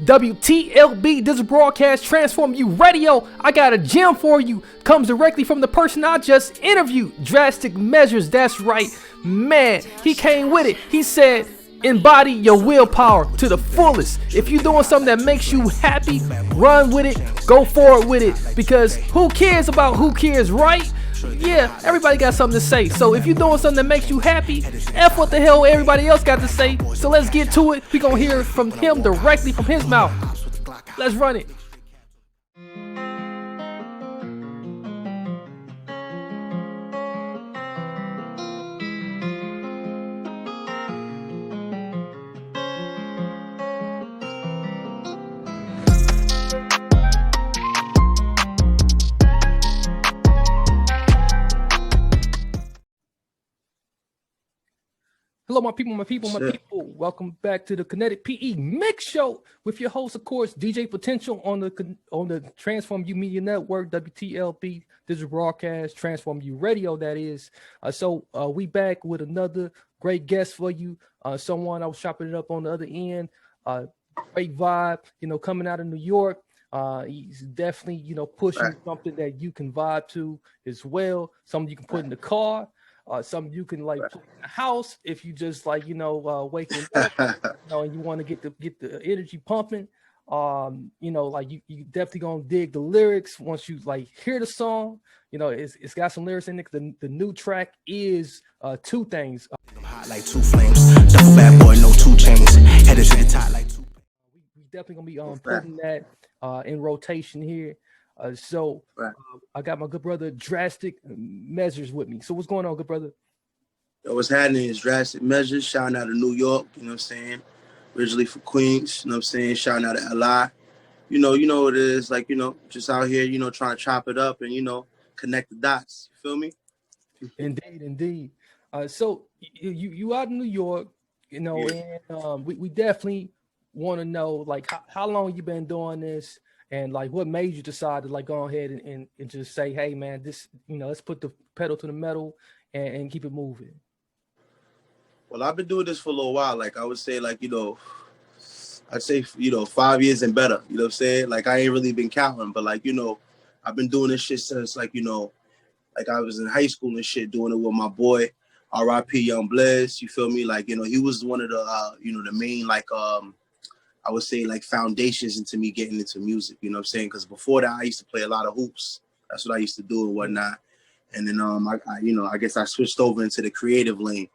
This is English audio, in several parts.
WTLB, this is Broadcast Transform You Radio. I got a gem for you. Comes directly from the person I just interviewed, Drastic Measures. That's right, man. He came with it. He said, embody your willpower to the fullest. If you're doing something that makes you happy, run with it, go forward with it. Because who cares about who cares, right? Yeah, everybody got something to say. So if you're doing something that makes you happy, F what the hell everybody else got to say. So let's get to it. We're going to hear from him directly from his mouth. Let's run it. Hello, my people, my people, my people. Welcome back to the Kinetic PE MIXX Show with your host, of course, DJ Potential on the Transform You Media Network, WTLB. This is Broadcast Transform You Radio, that is. So we back with another great guest for you. Someone I was chopping it up on the other end. Great vibe, coming out of New York. He's definitely, pushing something that you can vibe to as well. Something you can put in the car. Something you can put in the house if you just waking up, and you want to get the energy pumping. You definitely gonna dig the lyrics once you hear the song. It's got some lyrics in it. The new track is two things. Hot like two flames, double bad boy, no 2 chains. Headed to the top like two. We definitely gonna be putting that in rotation here. I got my good brother Drastic Measures with me. So what's going on, good brother? Yo, what's happening is Drastic Measures, shouting out of New York, you know what I'm saying? Originally from Queens, you know what I'm saying? Shouting out of LI. You know what it is, just out here, trying to chop it up and, connect the dots. You feel me? Indeed. So you out in New York, and we definitely want to know, how long you been doing this? And what made you decide to go ahead and just say, hey man, this, let's put the pedal to the metal and keep it moving. Well, I've been doing this for a little while. I would say I'd say 5 years and better. You know what I'm saying? I ain't really been counting, but I've been doing this shit since I was in high school and shit, doing it with my boy, R.I.P. Young Blez. You feel me? He was one of the the main I would say foundations into me getting into music, you know what I'm saying? Because before that, I used to play a lot of hoops. That's what I used to do and whatnot. And then I guess I switched over into the creative lane.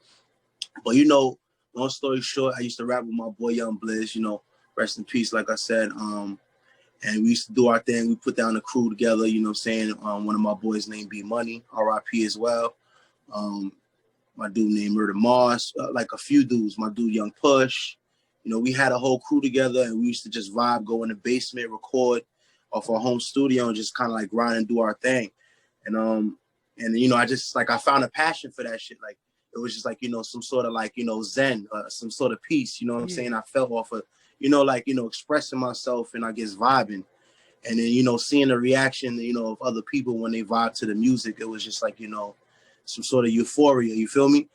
But long story short, I used to rap with my boy Young Blizz, rest in peace, like I said. And we used to do our thing. We put down a crew together, you know what I'm saying? One of my boys named B Money, R.I.P. as well. My dude named Murder Mars, a few dudes, my dude Young Push. We had a whole crew together and we used to just vibe, go in the basement, record off our home studio and just kind of grind and do our thing. And I just I found a passion for that shit. It was just some sort of zen, some sort of peace, you know what I'm saying? I felt off of, expressing myself and I guess vibing. And then, seeing the reaction, of other people when they vibe to the music, it was just some sort of euphoria, you feel me?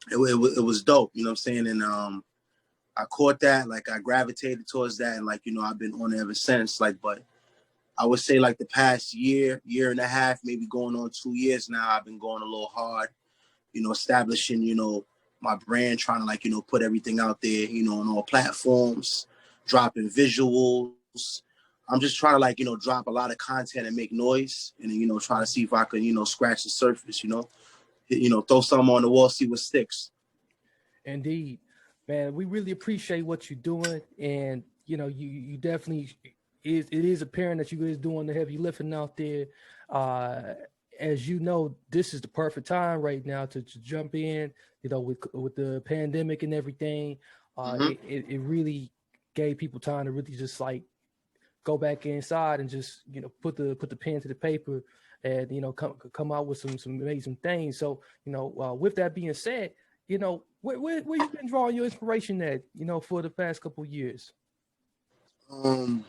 It was dope, you know what I'm saying? And I caught that, I gravitated towards that, and I've been on it ever since. But I would say the past year and a half, maybe going on 2 years now, I've been going a little hard, establishing, my brand, trying to put everything out there, on all platforms, dropping visuals. I'm just trying to drop a lot of content and make noise, and then trying to see if I can scratch the surface, throw something on the wall, see what sticks. Indeed, man. We really appreciate what you're doing, and you definitely it is apparent that you is doing the heavy lifting out there. As you know, this is the perfect time right now to jump in. With the pandemic and everything, it really gave people time to really just go back inside and just put the pen to the paper and come out with some amazing things. So with that being said, where you been drawing your inspiration at for the past couple of years? I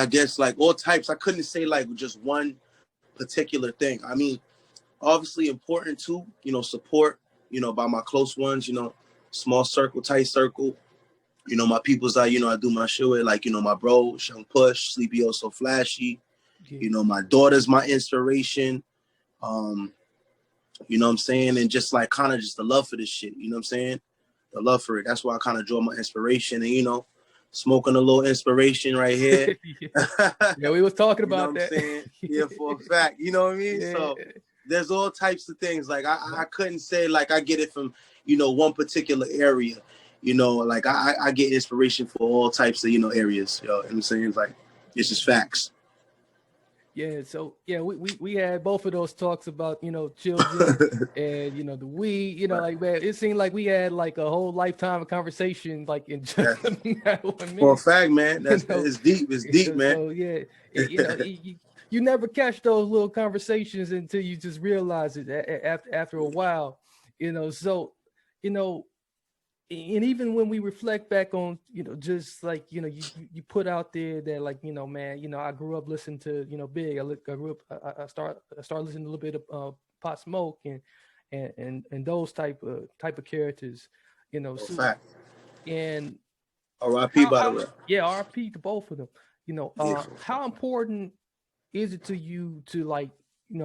guess all types. I couldn't say just one particular thing. Obviously important too, support, by my close ones, small circle, tight circle, You know, my people's I do my shit with, like, my bro, Young Push, Sleepy O So Flashy. Yeah. You know, my daughter's my inspiration. You know what I'm saying? And just like kind of just the love for this shit, you know what I'm saying? The love for it. That's why I kind of draw my inspiration. And, smoking a little inspiration right here. Yeah, we was talking about You know what that. I'm saying? Yeah, for a fact. You know what I mean? Yeah. So there's all types of things. Like I couldn't say like I get it from, one particular area. Like I get inspiration for all types of, areas. You know what I'm saying? Like it's just facts. Yeah, so yeah, we had both of those talks about children and the weed. Like, man, it seemed like we had like a whole lifetime of conversation, like in just that 1 minute. For a fact, man. It's deep. It's deep, man. So yeah, you never catch those little conversations until you just realize it after a while. So and even when we reflect back on, just like, you put out there that like, man, I grew up listening to, Big. I grew up, I started listening to a little bit of Pop Smoke and those type of characters, so, fact. And R.I.P. by the way. Yeah, R.I.P. to both of them. How important is it to you to like,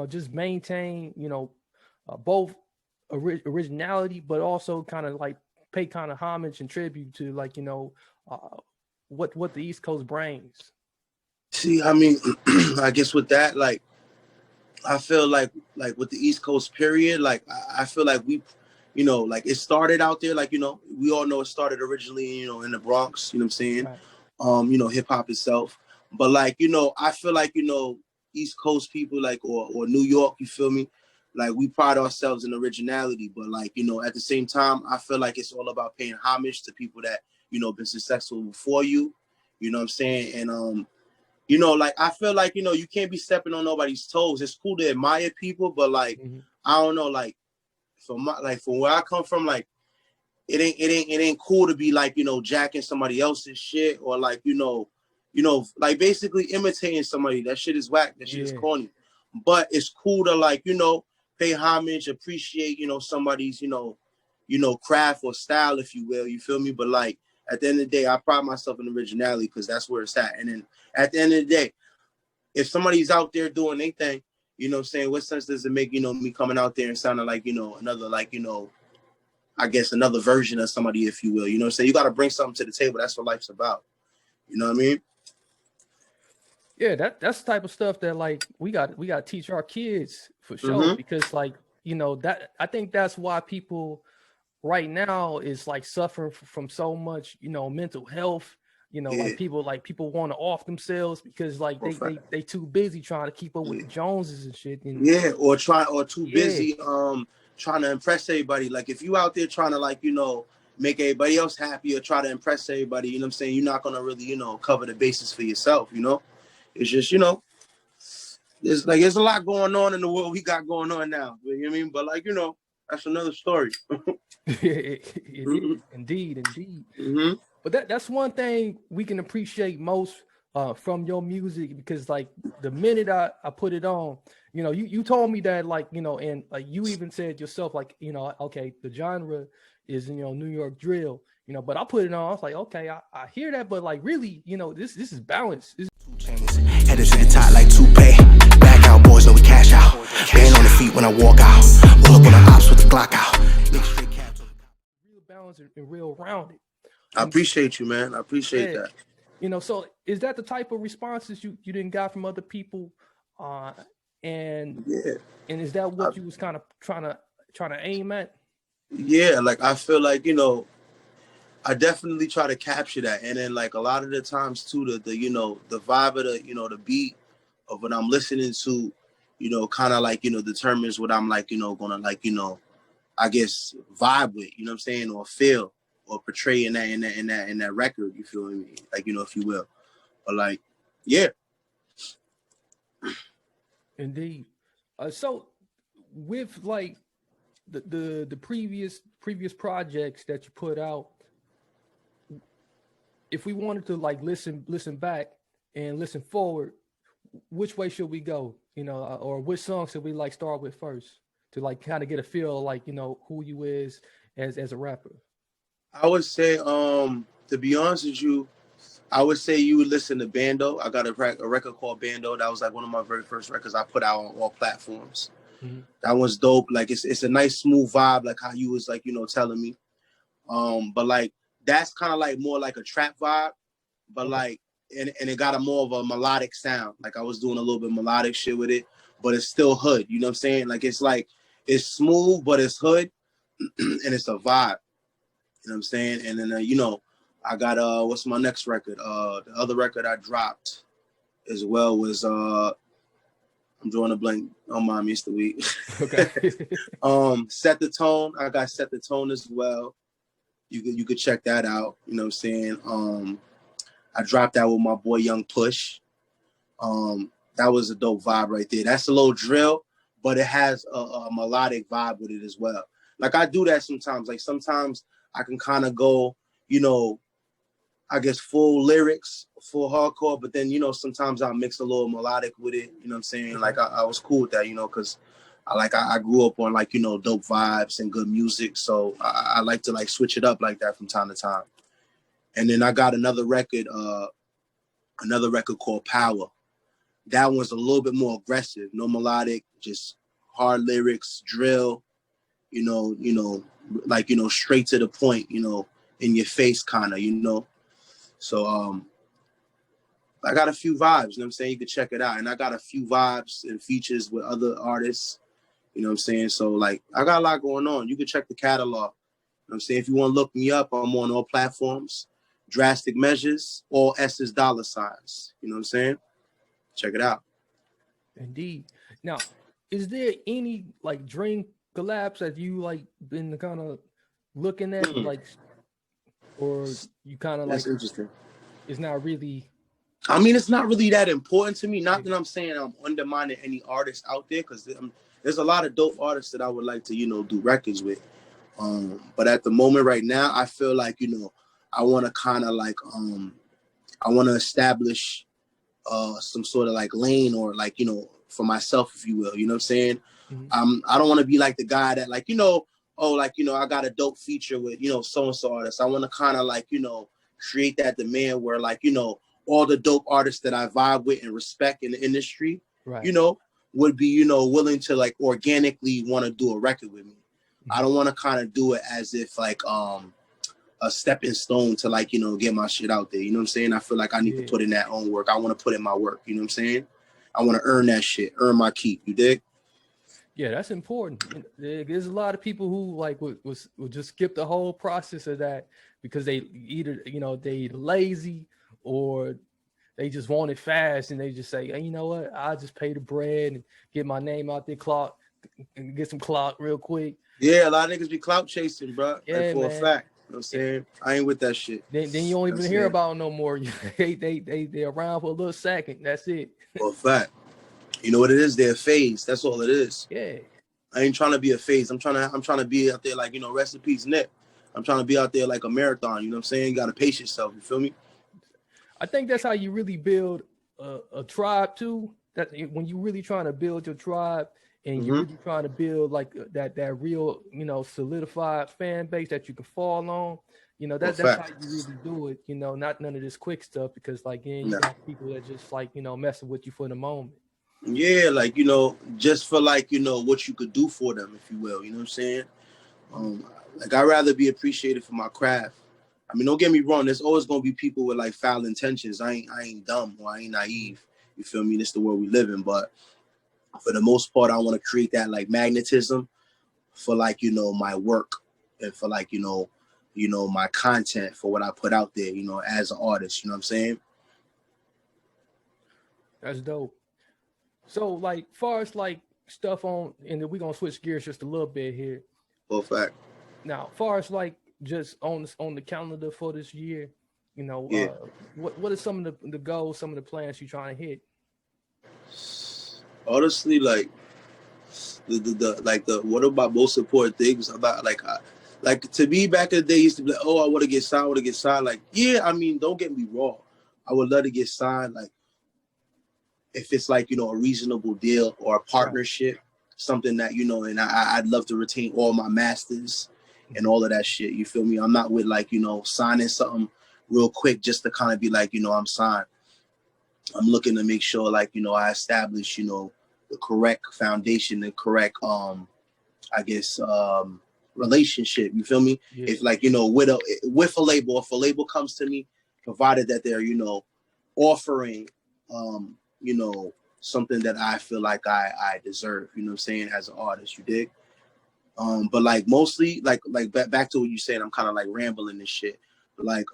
just maintain, both originality, but also kind of like pay kind of homage and tribute to like what the East Coast brings? See, I mean, I guess with that, like, I feel like with the East Coast period, like I feel like we, like it started out there, like we all know it started originally, in the Bronx. You know what I'm saying? Right. Hip hop itself, but like I feel like East Coast people like or New York, you feel me? Like we pride ourselves in originality, but like, at the same time, I feel like it's all about paying homage to people that, been successful before you, you know what I'm saying? And, like, I feel like, you can't be stepping on nobody's toes. It's cool to admire people, but like, I don't know, like from where I come from, like, it ain't cool to be like, jacking somebody else's shit or like, like basically imitating somebody. That shit is whack. That shit is corny, but it's cool to like, pay homage, appreciate, somebody's, craft or style, if you will. You feel me? But like at the end of the day, I pride myself in originality because that's where it's at. And then at the end of the day, if somebody's out there doing their thing, you know what I'm saying, what sense does it make, me coming out there and sounding like, another like, I guess another version of somebody, if you will. You know what I'm saying? You got to bring something to the table. That's what life's about. You know what I mean? Yeah, that's the type of stuff that like we got to teach our kids for sure, because like that I think that's why people right now is like suffering from so much mental health. Like people want to off themselves because like they too busy trying to keep up with the Joneses and shit. And, or too busy trying to impress everybody. Like if you out there trying to like make everybody else happy or try to impress everybody, you know what I'm saying, you're not gonna really cover the bases for yourself. It's just, there's a lot going on in the world we got going on now. You know what I mean? But like, that's another story. Indeed. But that's one thing we can appreciate most from your music, because like the minute I put it on, you told me that like, and like you even said yourself, like, okay, the genre is, New York drill, but I put it on, I was like, okay, I hear that, but like really, this is balance. Headed to the top like toupee. Back out, boys know we cash out. Band on the feet when I walk out. Roll up on the ops with the Glock out. Real balance and real rounded. I appreciate you, man. I appreciate that. So is that the type of responses you didn't got from other people? And is that what you was kind of trying to aim at? Yeah, like I feel like, I definitely try to capture that. And then like a lot of the times too, the vibe of the beat of what I'm listening to, kind of like, determines what I'm like, gonna like, I guess vibe with, you know what I'm saying, or feel or portray in that record, you feel me? Like, if you will. But like, yeah. Indeed. So with like the previous projects that you put out, if we wanted to like listen back and listen forward, which way should we go? Or which song should we like start with first to like kind of get a feel like who you is as a rapper? I would say To be honest with you, I would say you would listen to Bando. I got a record called Bando. That was like one of my very first records I put out on all platforms. Mm-hmm. That one's dope. Like it's a nice smooth vibe, like how you was like, telling me. But like that's kind of like more like a trap vibe, but like and it got a more of a melodic sound. Like I was doing a little bit melodic shit with it, but it's still hood. You know what I'm saying? Like it's smooth, but it's hood, and it's a vibe. You know what I'm saying? And then I got what's my next record? The other record I dropped as well was I'm drawing a blank. Don't mind me, it's the week. Okay. Set the Tone. I got Set the Tone as well. You could check that out. You know what I'm saying? I dropped that with my boy Young Push. That was a dope vibe right there. That's a little drill, but it has a melodic vibe with it as well. Like I do that sometimes. Like sometimes I can kind of go, I guess full lyrics, full hardcore, but then, sometimes I'll mix a little melodic with it. You know what I'm saying? Like I was cool with that, because I grew up on dope vibes and good music. So I like to like switch it up like that from time to time. And then I got another record called Power. That one's a little bit more aggressive, no melodic, just hard lyrics, drill, straight to the point, in your face kind of, So I got a few vibes, you know what I'm saying? You can check it out. And I got a few vibes and features with other artists, you know what I'm saying? So like I got a lot going on. You can check the catalog. You know what I'm saying? If you want to look me up, I'm on all platforms. Drastic Measures, all S's $signs. You know what I'm saying? Check it out. Indeed. Now, is there any like dream collabs that you like been kind of looking at, like, or you kind of like? That's interesting. It's not really. I mean, it's not really that important to me. Not that I'm saying I'm undermining any artist out there, because there's a lot of dope artists that I would like to, do records with. But at the moment right now, I feel like, I want to kind of like, I want to establish some sort of like lane or like, for myself, if you will, you know what I'm saying? Mm-hmm. I don't want to be like the guy that like, I got a dope feature with, so-and-so artist. I want to kind of like, create that demand where like, all the dope artists that I vibe with and respect in the industry, right, would be, willing to like organically want to do a record with me. Mm-hmm. I don't want to kind of do it as if like, a stepping stone to like, get my shit out there. You know what I'm saying? I feel like I need to put in that own work. I want to put in my work. You know what I'm saying? I want to earn that shit, earn my keep. You dig? Yeah, that's important. There's a lot of people who like would just skip the whole process of that because they either, they lazy or they just want it fast and they just say, hey, you know what? I'll just pay the bread and get my name out there, clock and get some clock real quick. Yeah, a lot of niggas be clout chasing, bro. Yeah, like, for man. a fact. You know what I'm saying? I ain't with that shit. Then you don't even hear about them no more. They around for a little second. That's it. For a fact. You know what it is? They're a phase. That's all it is. Yeah. I ain't trying to be a phase. I'm trying to be out there like, rest in peace, Nick. I'm trying to be out there like a marathon. You know what I'm saying? You got to pace yourself. You feel me? I think that's how you really build a tribe too. That when you really trying to build your tribe and you're really trying to build like that real, solidified fan base that you can fall on. That's how you really do it. Not none of this quick stuff because like you got people that just like messing with you for the moment. Yeah, like just for like what you could do for them, if you will. You know what I'm saying? Like I'd rather be appreciated for my craft. I mean, don't get me wrong. There's always gonna be people with like foul intentions. I ain't dumb or I ain't naive. You feel me? This is the world we live in. But for the most part, I want to create that like magnetism for like my work and for like my content for what I put out there. As an artist. You know what I'm saying? That's dope. So like, far as like stuff on, and then we're gonna switch gears just a little bit here. For a fact. Now, far as like just on the calendar for this year, what are some of the goals, some of the plans you're trying to hit? Honestly, like the what about most important things about like to me back in the day used to be like, oh, I want to get signed. Like, yeah, I mean, don't get me wrong, I would love to get signed. Like, if it's like a reasonable deal or a partnership, something that and I'd love to retain all my masters and all of that shit. You feel me? I'm not with like signing something real quick just to kind of be like, I'm signed. I'm looking to make sure, like, I establish, the correct foundation, the correct, I guess, relationship. You feel me? Yeah. If like, with a label, if a label comes to me, provided that they're, offering, something that I feel like I deserve, you know what I'm saying, as an artist, you dig? But like mostly, like back to what you said, I'm kind of like rambling and shit. But like,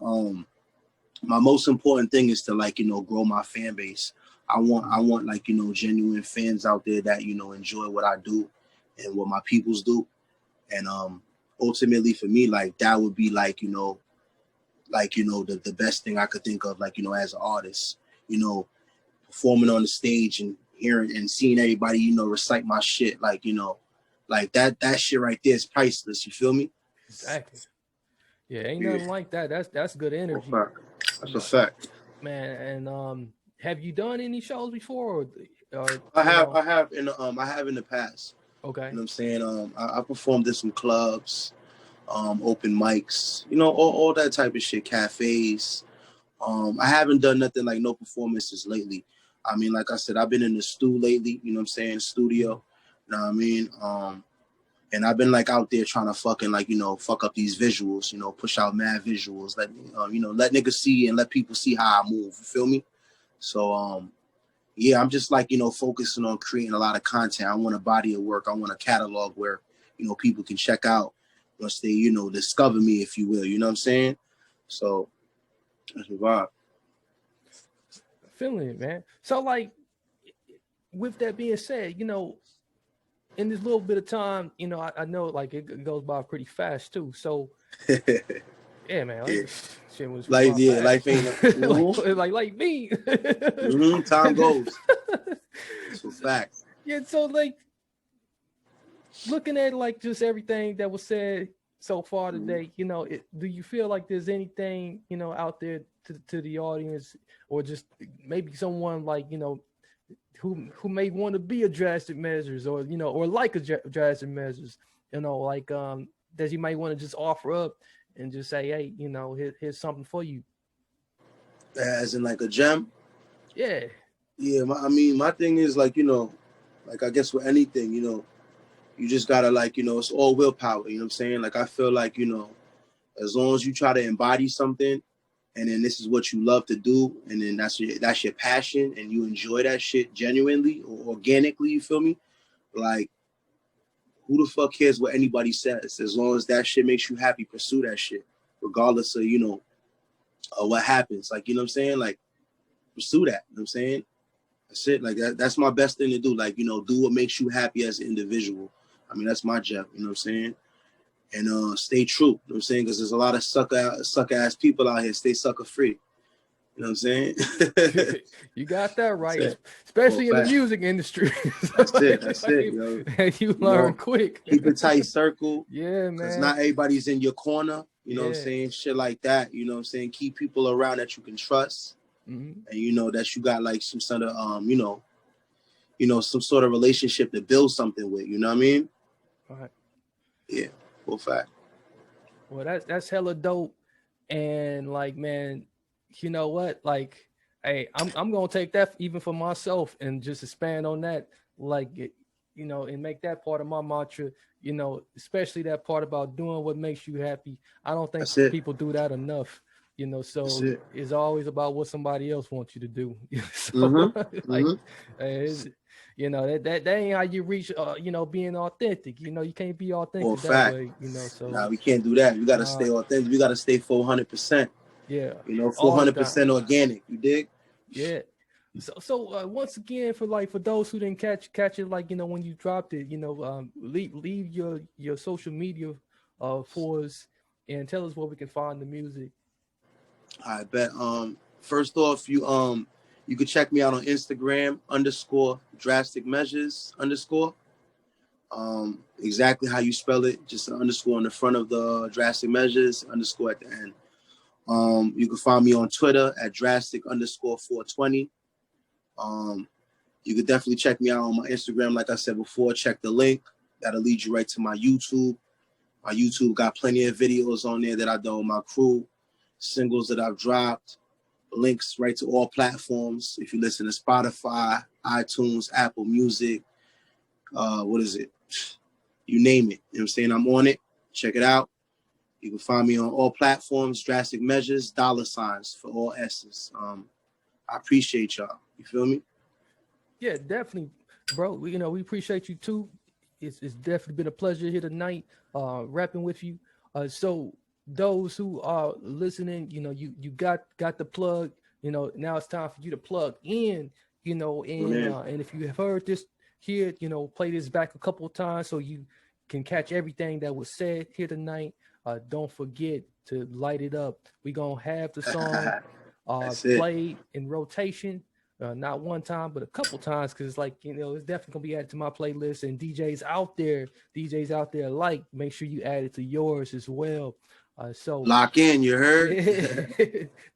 my most important thing is to like, grow my fan base. I want like, genuine fans out there that, enjoy what I do and what my peoples do. And ultimately for me, like that would be like, the best thing I could think of, like, as an artist, performing on the stage and hearing and seeing everybody, recite my shit, like, like that shit right there is priceless. You feel me? Exactly. Yeah, ain't nothing like that. That's good energy. That's a fact, man. And have you done any shows before? I have in the past. Okay. You know what I'm saying? I performed in some clubs, open mics, all that type of shit, cafes. I haven't done nothing like no performances lately. I mean, like I said, I've been in the lately, you know what I'm saying, studio. You know what I mean? And I've been like out there trying to fucking like, fuck up these visuals, push out mad visuals, let let niggas see and let people see how I move. You feel me? So yeah, I'm just like, focusing on creating a lot of content. I want a body of work. I want a catalog where, people can check out once they, discover me, if you will. You know what I'm saying? So that's the vibe. Feeling it, man. So like, with that being said, in this little bit of time, I know like it goes by pretty fast too. So yeah, man. Like, shit was life ain't like me. Time goes. It's a fact. Yeah, so like looking at like just everything that was said so far today, do you feel like there's anything, out there to the audience, or just maybe someone like, who may want to be a Drastic Measures, or or like a Drastic Measures, like that you might want to just offer up and just say, hey, here's something for you, as in like a gem? Yeah my thing is like, like I guess with anything, you just gotta like, it's all willpower, you know what I'm saying? Like I feel like, as long as you try to embody something, and then this is what you love to do, and then that's your passion, and you enjoy that shit genuinely or organically, you feel me? Like, who the fuck cares what anybody says? As long as that shit makes you happy, pursue that shit, regardless of, what happens. Like, you know what I'm saying? Like, pursue that, you know what I'm saying? That's it. Like, that's my best thing to do. Like, do what makes you happy as an individual. I mean, that's my job, you know what I'm saying? And stay true, you know what I'm saying? Because there's a lot of sucker ass people out here. Stay sucker free. You know what I'm saying? You got that right, especially in the music industry. That's it, yo. You learn quick. Keep a tight circle. Yeah, man. Because not everybody's in your corner. You know what I'm saying? Shit like that. You know what I'm saying? Keep people around that you can trust. Mm-hmm. And that you got like some sort of some sort of relationship to build something with. You know what I mean? All right. Yeah. Full fact. Well, that's hella dope. And like, man, you know what? Like, hey, I'm gonna take that even for myself and just expand on that, like, and make that part of my mantra. Especially that part about doing what makes you happy. I don't think people do that enough. So it's always about what somebody else wants you to do. So, like, that ain't how you reach, being authentic. You can't be authentic that way. So nah, we can't do that. We gotta stay authentic. We gotta stay 400%. Yeah. 400% organic. You dig? Yeah. So once again, for those who didn't catch it, like, when you dropped it, leave your social media for us and tell us where we can find the music. I bet. First off, you can check me out on Instagram _Drastic Measures _ exactly how you spell it, just an underscore on the front of the Drastic Measures, _ at the end. You can find me on Twitter at Drastic _420. You can definitely check me out on my Instagram. Like I said before, check the link. That'll lead you right to my YouTube. My YouTube got plenty of videos on there that I do with my crew. singles that I've dropped, links right to all platforms. If you listen to Spotify, iTunes, Apple Music, what is it? You name it. You know what I'm saying? I'm on it. Check it out. You can find me on all platforms, Drastic Measures, $ for all S's. I appreciate y'all. You feel me? Yeah, definitely, bro. We appreciate you too. It's definitely been a pleasure here tonight, rapping with you. So those who are listening, you got the plug. Now it's time for you to plug in. And if you have heard this here, play this back a couple of times so you can catch everything that was said here tonight. Don't forget to light it up. We're gonna have the song played in rotation. Not one time, but a couple times, because it's definitely gonna be added to my playlist. And DJs out there, make sure you add it to yours as well. So lock in, you heard?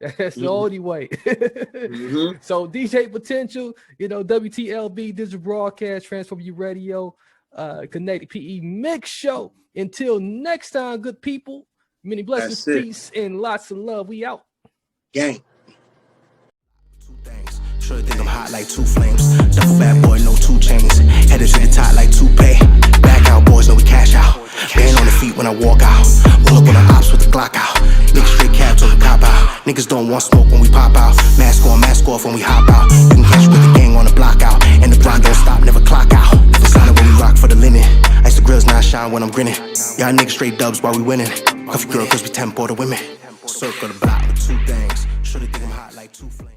That's the only way. So DJ Potential, WTLB, Digital Broadcast, Transform You Radio, Kinetic PE MIXX Show. Until next time, good people. Many blessings, peace, and lots of love. We out. Gang. Sure think I'm hot like 2 flames. Duffel bad boy, no 2 chains. Headed to the top like toupee. Back out, boys know we cash out. Band on the feet when I walk out. Roll up on the ops with the Glock out. Niggas straight cab till the cop out. Niggas don't want smoke when we pop out. Mask on, mask off when we hop out. You can catch with the gang on the block out. And the block don't stop, never clock out. Never sign it when we rock for the linen. Ice the grills not shine when I'm grinning. Y'all niggas straight dubs while we winning. Cuffy girl cause we tempo the women. Circle the block with 2 things. Sure they think I'm hot like 2 flames.